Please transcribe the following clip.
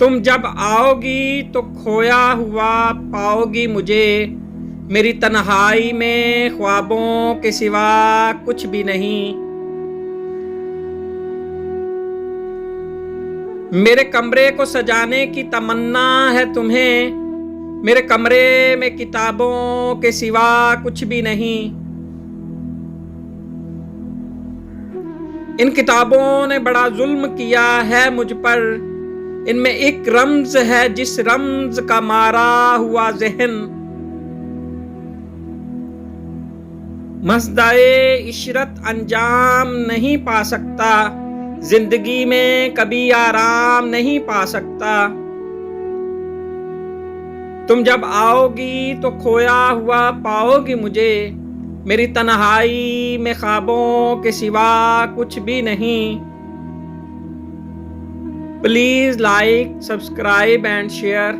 تم جب آؤ گی تو کھویا ہوا پاؤ گی مجھے، میری تنہائی میں خوابوں کے سوا کچھ بھی نہیں۔ میرے کمرے کو سجانے کی تمنا ہے تمہیں، میرے کمرے میں کتابوں کے سوا کچھ بھی نہیں۔ ان کتابوں نے بڑا ظلم کیا ہے مجھ پر، ان میں ایک رمز ہے جس رمز کا مارا ہوا ذہن۔ مزدائے عشرت انجام نہیں پا سکتا، زندگی میں کبھی آرام نہیں پا سکتا۔ تم جب آؤ گی تو کھویا ہوا پاؤ گی مجھے، میری تنہائی میں خوابوں کے سوا کچھ بھی نہیں۔ Please like, subscribe and share.